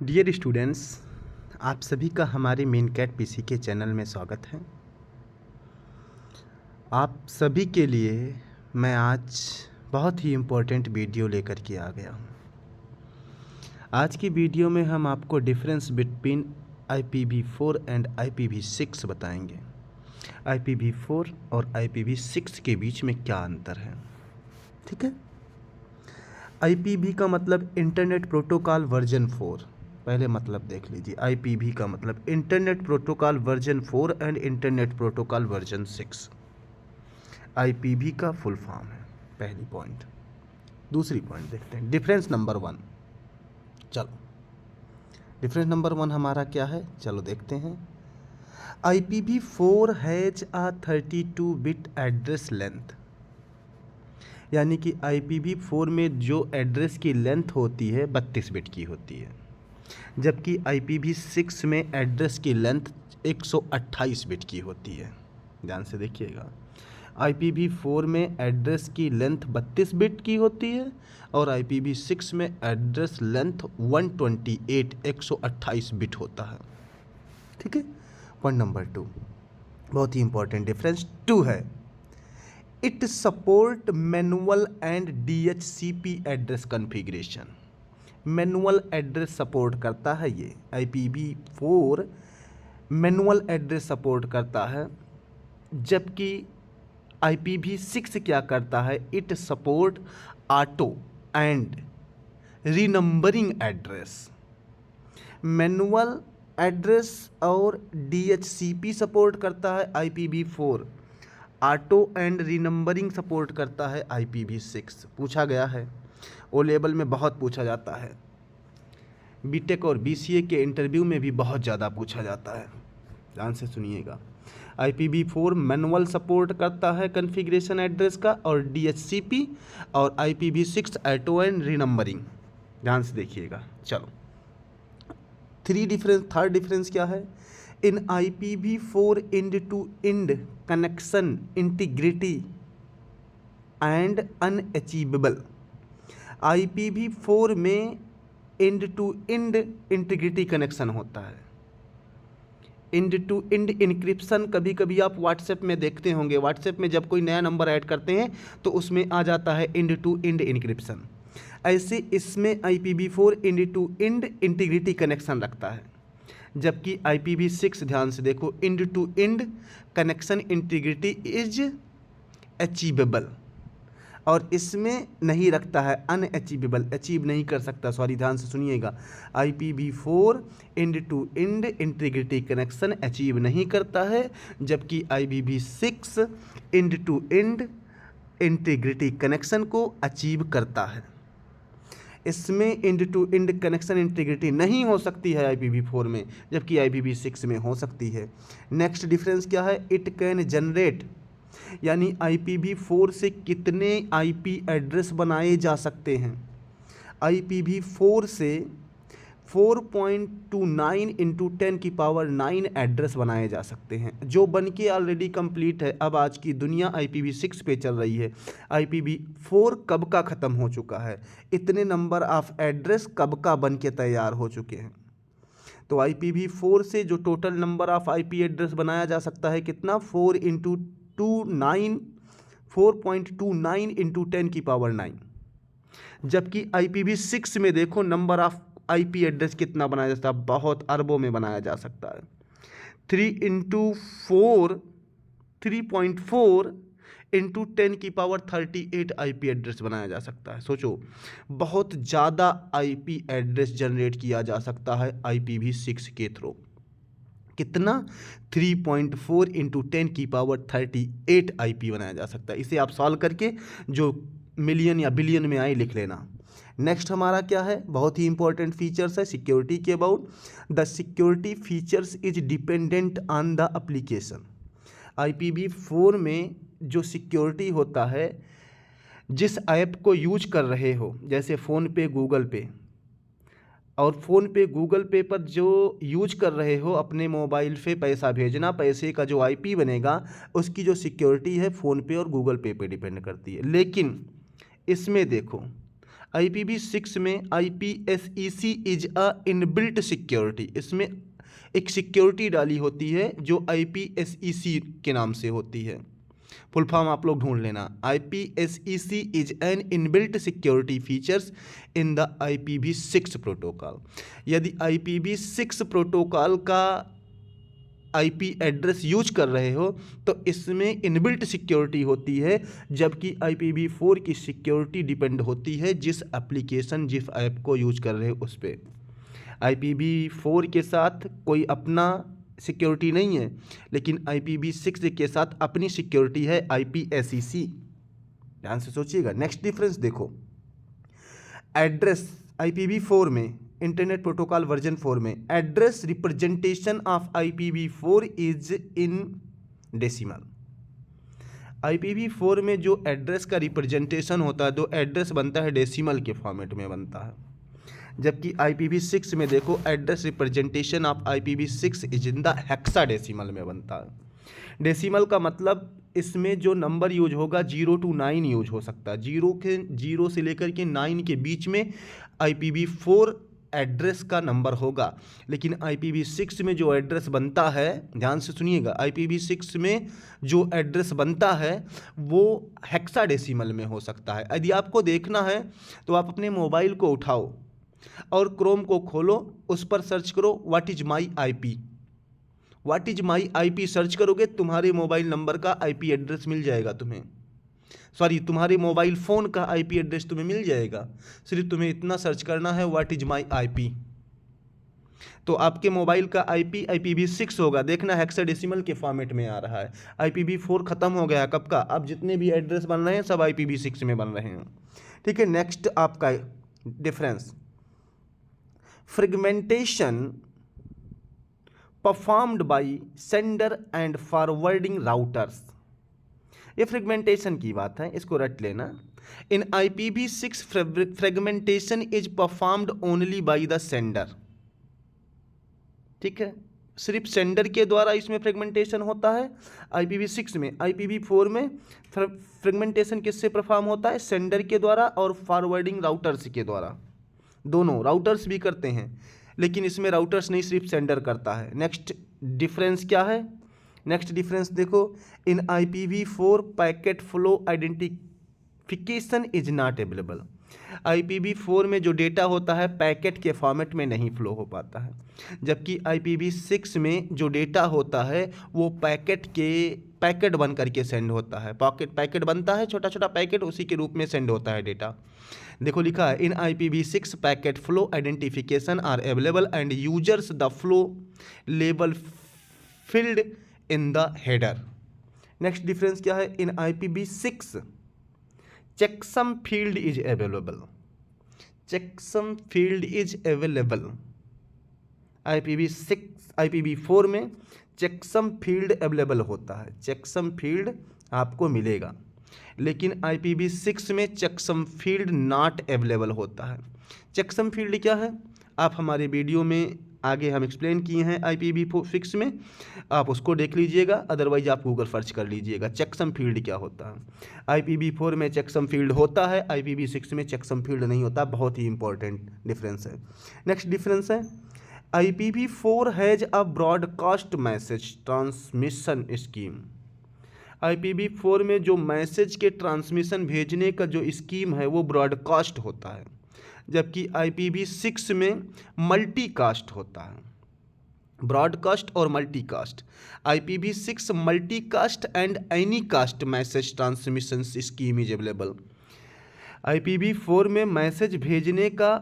Dear students, आप सभी का हमारे मेन कैट पीसी के चैनल में स्वागत है। आप सभी के लिए मैं आज बहुत ही इम्पोर्टेंट वीडियो लेकर के आ गया हूँ। आज की वीडियो में हम आपको difference between IPv4 and IPv6 बताएंगे। IPv4 और IPv6 के बीच में क्या अंतर है, ठीक है। IPv का मतलब इंटरनेट प्रोटोकॉल वर्जन 4। पहले मतलब देख लीजिए, IPv का मतलब internet protocol version 4 and internet protocol version 6। IPv का फुल फॉर्म है, पहली पॉइंट। दूसरी पॉइंट देखते हैं, डिफरेंस नंबर 1। चलो, डिफरेंस नंबर 1 हमारा क्या है, चलो देखते हैं। IPv4 has a 32 bit address length, यानी कि IPv4 में जो एड्रेस की लेंथ होती है 32 बिट की होती है, जबकि IPv6 में एड्रेस की लेंथ 128 बिट की होती है। ध्यान से देखिएगा, IPv4 में एड्रेस की लेंथ 32 बिट की होती है और IPv6 में एड्रेस लेंथ 128 बिट होता है, ठीक है। पॉइंट नंबर 2, बहुत ही इंपॉर्टेंट डिफरेंस 2 है। It support manual and DHCP address configuration. Manual address support करता है ये IPv4, मैनुअल एड्रेस सपोर्ट करता है, जबकि IPv6 क्या करता है, it support auto and renumbering address. Manual address और DHCP सपोर्ट करता है IPv4, ऑटो एंड रीनंबरिंग सपोर्ट करता है IPv6। पूछा गया है, ओ लेवल में बहुत पूछा जाता है, बीटेक और BCA के इंटरव्यू में भी बहुत ज़्यादा पूछा जाता है। ध्यान से सुनिएगा, IPv4 मैनुअल सपोर्ट करता है कॉन्फ़िगरेशन एड्रेस का और DHCP, और IPv6 ऑटो एंड रीनंबरिंग। ध्यान से देखिएगा। चलो, थर्ड डिफरेंस क्या है। In IPv4 end to end connection integrity and unachievable. IPv4 में end to end integrity connection होता है। इंड टू इंड इनक्रिप्शन कभी कभी आप व्हाट्सएप में देखते होंगे, व्हाट्सएप में जब कोई नया नंबर ऐड करते हैं तो उसमें आ जाता है इंड टू इंड इनक्रिप्शन। ऐसे इसमें IPv4 end to end integrity connection रखता है, जबकि IPv6, ध्यान से देखो, end to end connection integrity is achievable, और इसमें नहीं रखता है अनअचीवेबल, अचीव नहीं कर सकता, सॉरी। ध्यान से सुनिएगा, IPv4 end to end integrity connection achieve नहीं करता है, जबकि IPv6 end to end integrity connection को अचीव करता है। इसमें end to end connection integrity नहीं हो सकती है IPv4 में, जबकि IPv6 में हो सकती है। नेक्स्ट डिफरेंस क्या है, इट कैन जनरेट, यानी IPv4 से कितने IP एड्रेस बनाए जा सकते हैं। IPv4 से 4.29 इंटू 10⁹ एड्रेस बनाए जा सकते हैं, जो बन के ऑलरेडी कंप्लीट है। अब आज की दुनिया IPv6 पे चल रही है, IPv4 कब का ख़त्म हो चुका है, इतने नंबर ऑफ एड्रेस कब का बन के तैयार हो चुके हैं। तो IPv4 से जो total number of IP address बनाया जा सकता है कितना, 4.29 इंटू 10⁹ जबकि IPv6 में देखो नंबर ऑफ IP एड्रेस कितना बनाया जा सकता है, बहुत अरबों में बनाया जा सकता है। 3.4 इंटू 10⁻38 IP एड्रेस बनाया जा सकता है। सोचो, बहुत ज़्यादा IP एड्रेस जनरेट किया जा सकता है IPv6 के थ्रू। कितना, 3.4 इंटू 10⁻38 IP बनाया जा सकता है। इसे आप सॉल्व करके जो मिलियन या बिलियन में आए लिख लेना। नेक्स्ट हमारा क्या है, बहुत ही इंपॉर्टेंट फीचर्स है सिक्योरिटी के about. The security features is dependent on the application. IPv4 में जो सिक्योरिटी होता है, जिस ऐप को यूज कर रहे हो, जैसे फ़ोनपे, गूगल पे, और फ़ोनपे गूगल पे पर जो यूज कर रहे हो अपने मोबाइल से पैसा भेजना, पैसे का जो IP बनेगा उसकी जो सिक्योरिटी है फ़ोनपे और गूगल पे डिपेंड करती है। लेकिन इसमें देखो, IPv6 में IPsec is a inbuilt security, इसमें एक सिक्योरिटी डाली होती है जो IPsec के नाम से होती है। फुल फॉर्म आप लोग ढूंढ लेना, IPsec is an inbuilt security features in the IPv6 protocol. यदि IPv6 प्रोटोकॉल का IP एड्रेस यूज कर रहे हो तो इसमें इनबिल्ट सिक्योरिटी होती है, जबकि IPv4 की सिक्योरिटी डिपेंड होती है जिस एप्लीकेशन जिस ऐप को यूज कर रहे हो उस पर। IPv4 के साथ कोई अपना सिक्योरिटी नहीं है, लेकिन IPv6 के साथ अपनी सिक्योरिटी है IPsec। ध्यान से सोचिएगा। नेक्स्ट डिफरेंस देखो, एड्रेस IPv4 में, इंटरनेट प्रोटोकॉल वर्जन 4 में address representation of IPv4 is in decimal. IPv4 में जो एड्रेस का रिप्रेजेंटेशन होता है, जो एड्रेस बनता है डेसिमल के फॉर्मेट में बनता है, जबकि IPv6 में देखो address representation of IPv6 is in the hexadecimal में बनता है। डेसिमल का मतलब इसमें जो नंबर यूज होगा 0 to 9 यूज हो सकता है, 0 से लेकर के 9 के बीच में IPv4 एड्रेस का नंबर होगा। लेकिन IPv6 में जो एड्रेस बनता है, ध्यान से सुनिएगा, IPv6 में जो एड्रेस बनता है वो हेक्साडेसिमल में हो सकता है। यदि आपको देखना है तो आप अपने मोबाइल को उठाओ और क्रोम को खोलो, उस पर सर्च करो what is my IP। What is my IP search करोगे, तुम्हारे मोबाइल नंबर का IP एड्रेस मिल जाएगा तुम्हें, तुम्हारे मोबाइल फ़ोन का IP एड्रेस तुम्हें मिल जाएगा। सिर्फ तुम्हें इतना सर्च करना है व्हाट इज माई IP, तो आपके मोबाइल का IP IPv6 होगा। देखना हेक्साडेसिमल के फॉर्मेट में आ रहा है। IPv4 ख़त्म हो गया कब का, अब जितने भी एड्रेस बन रहे हैं सब IPv6 में बन रहे हैं। ठीक है। नेक्स्ट आपका difference, fragmentation performed by sender and forwarding routers. ये फ्रेगमेंटेशन की बात है, इसको रट लेना। इन IPv6 fragmentation is performed only by the sender. ठीक है, सिर्फ सेंडर के द्वारा इसमें फ्रेगमेंटेशन होता है IPv6 में। IPv4 में फ्रेगमेंटेशन किससे परफॉर्म होता है, सेंडर के द्वारा और फॉरवर्डिंग राउटर्स के द्वारा। दोनों राउटर्स भी करते हैं, लेकिन इसमें राउटर्स नहीं, सिर्फ सेंडर करता है। नेक्स्ट डिफरेंस क्या है, नेक्स्ट डिफरेंस देखो, इन IPv4 packet flow identification is not available. IPv4 में जो डेटा होता है पैकेट के फॉर्मेट में नहीं फ्लो हो पाता है, जबकि IPv6 में जो डेटा होता है वो पैकेट बन करके सेंड होता है। पैकेट बनता है, छोटा छोटा पैकेट, उसी के रूप में सेंड होता है डेटा। देखो लिखा है, in IPv6 packet flow identification are available and users the flow level field in the header. Next difference क्या है, in IPv6 checksum field is available. Checksum field is available. IPv4 में checksum field available होता है, checksum field आपको मिलेगा, लेकिन IPv6 में checksum field not available होता है। चेकसम फील्ड क्या है, आप हमारे वीडियो में आगे हम एक्सप्लेन किए हैं IPv6 में, आप उसको देख लीजिएगा, अदरवाइज आप गूगल सर्च कर लीजिएगा चेकसम फील्ड क्या होता है। IPv4 में चेकसम फील्ड होता है, IPv6 में चेकसम फील्ड नहीं होता। बहुत ही इंपॉर्टेंट डिफरेंस है। नेक्स्ट डिफरेंस है, IPv4 has a broadcast message transmission scheme. IPv4 में जो मैसेज के ट्रांसमिशन भेजने का जो स्कीम है वो ब्रॉडकास्ट होता है, जबकि IPv6 में मल्टीकास्ट होता है। ब्रॉडकास्ट और multicast. IPv6 multicast and any caste message transmission scheme is available. IPv4 में मैसेज भेजने का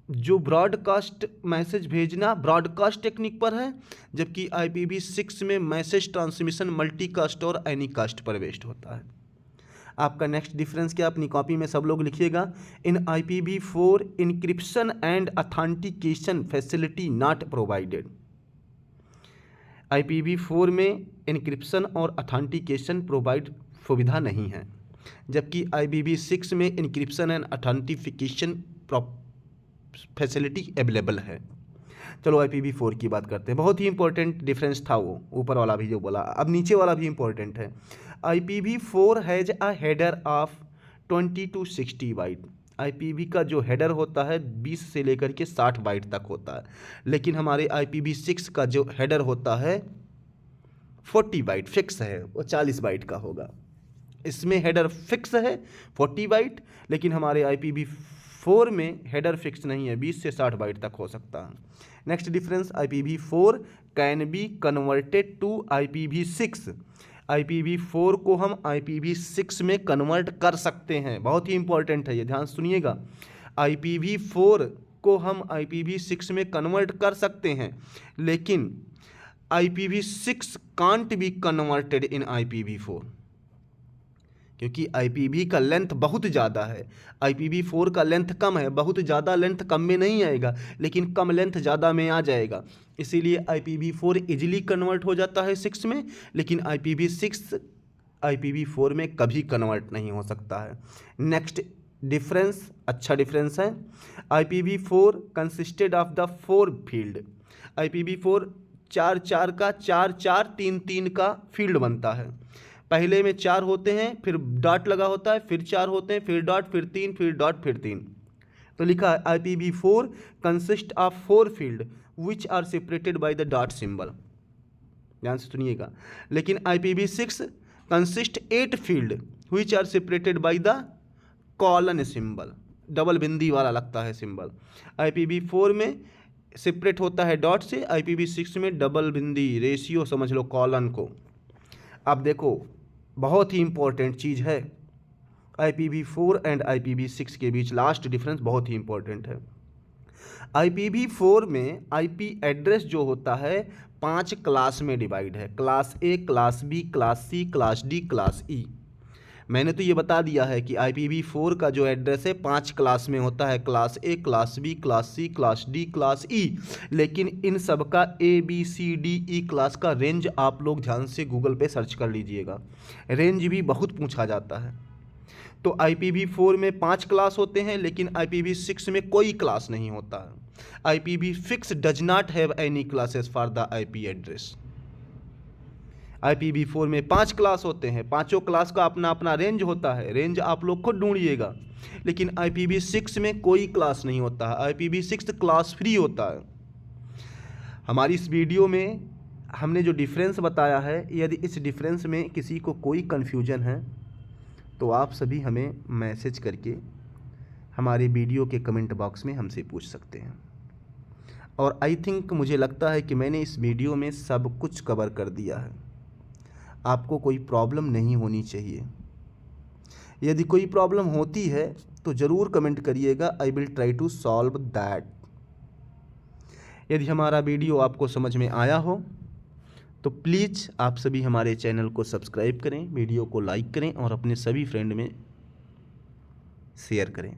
जो ब्रॉडकास्ट मैसेज भेजना ब्रॉडकास्ट टेक्निक पर है, जबकि IPv6 में मैसेज ट्रांसमिशन मल्टीकास्ट और एनी कास्ट पर बेस्ड होता है। आपका नेक्स्ट डिफरेंस क्या, अपनी कॉपी में सब लोग लिखिएगा, in IPv4 encryption and authentication facility not provided. IPv4 में इंक्रिप्शन और ऑथेंटिकेशन प्रोवाइड सुविधा नहीं है, जबकि IPv6 में encryption and authentification facility available है। चलो IPv4 की बात करते हैं। बहुत ही इंपॉर्टेंट डिफरेंस था वो, ऊपर वाला भी जो बोला, अब नीचे वाला भी इंपॉर्टेंट है। IPv4 has a header of 20 to 60 byte. IPv का जो हेडर होता है 20 से लेकर के 60 बाइट तक होता है, लेकिन हमारे IPv6 का जो हेडर होता है 40 बाइट फिक्स है, वो 40 बाइट का होगा। इसमें हेडर फिक्स है 40 बाइट, लेकिन हमारे IPv4 में हेडर फिक्स नहीं है, 20 से 60 बाइट तक हो सकता है। Next difference, IPv4 can be converted to IPv6। IPv4 को हम IPv6 में कन्वर्ट कर सकते हैं, बहुत ही इंपॉर्टेंट है ये, ध्यान सुनिएगा। IPv4 को हम IPv6 में कन्वर्ट कर सकते हैं, लेकिन IPv6 can't be converted in IPv4, क्योंकि IPv का लेंथ बहुत ज़्यादा है, IPv4 का लेंथ कम है। बहुत ज़्यादा लेंथ कम में नहीं आएगा, लेकिन कम लेंथ ज़्यादा में आ जाएगा, इसीलिए IPv4 इजीली कन्वर्ट हो जाता है 6 में, लेकिन IPv6 IPv4 में कभी कन्वर्ट नहीं हो सकता है। नेक्स्ट डिफरेंस, अच्छा डिफरेंस है। IPv4 consisted of the 4 field. IPv4 4 का 4 3 का फील्ड बनता है। पहले में 4 होते हैं, फिर डॉट लगा होता है, फिर 4 होते हैं, फिर डॉट, फिर 3, फिर डॉट, फिर 3। तो लिखा है IPv4 consist of 4 field which are separated by the dot symbol. ध्यान से सुनिएगा। लेकिन IPv6 consist 8 field which are separated by the colon symbol, double बिंदी वाला लगता है सिंबल। IPv4 में सेपरेट होता है डॉट से, IPv6 में डबल बिंदी, रेशियो समझ लो कॉलन को। अब देखो, बहुत ही इंपॉर्टेंट चीज़ है, IPv4 एंड IPv6 के बीच लास्ट डिफरेंस बहुत ही इंपॉर्टेंट है। IPv4 में IP एड्रेस जो होता है 5 क्लास में डिवाइड है, class A, class B, class C, class D, class E। मैंने तो ये बता दिया है कि IPv4 का जो एड्रेस है 5 क्लास में होता है, class A, class B, class C, class D, class E। लेकिन इन सब का ABCDE क्लास का रेंज आप लोग ध्यान से गूगल पे सर्च कर लीजिएगा, रेंज भी बहुत पूछा जाता है। तो IPv4 में 5 क्लास होते हैं, लेकिन IPv6 में कोई क्लास नहीं होता है। IPv6 does not have any classes for the IP address. IPv4 में 5 क्लास होते हैं, पांचों क्लास का अपना अपना रेंज होता है, रेंज आप लोग खुद ढूंढिएगा। लेकिन IPv6 में कोई क्लास नहीं होता है, IPv6 क्लास फ्री होता है। हमारी इस वीडियो में हमने जो डिफरेंस बताया है, यदि इस डिफरेंस में किसी को कोई कन्फ्यूजन है तो आप सभी हमें मैसेज करके हमारे वीडियो के कमेंट बॉक्स में हमसे पूछ सकते हैं। और आई थिंक, मुझे लगता है कि मैंने इस वीडियो में सब कुछ कवर कर दिया है, आपको कोई प्रॉब्लम नहीं होनी चाहिए। यदि कोई प्रॉब्लम होती है तो ज़रूर कमेंट करिएगा, I will try to solve that. यदि हमारा वीडियो आपको समझ में आया हो तो प्लीज़ आप सभी हमारे चैनल को सब्सक्राइब करें, वीडियो को लाइक करें और अपने सभी फ्रेंड में शेयर करें।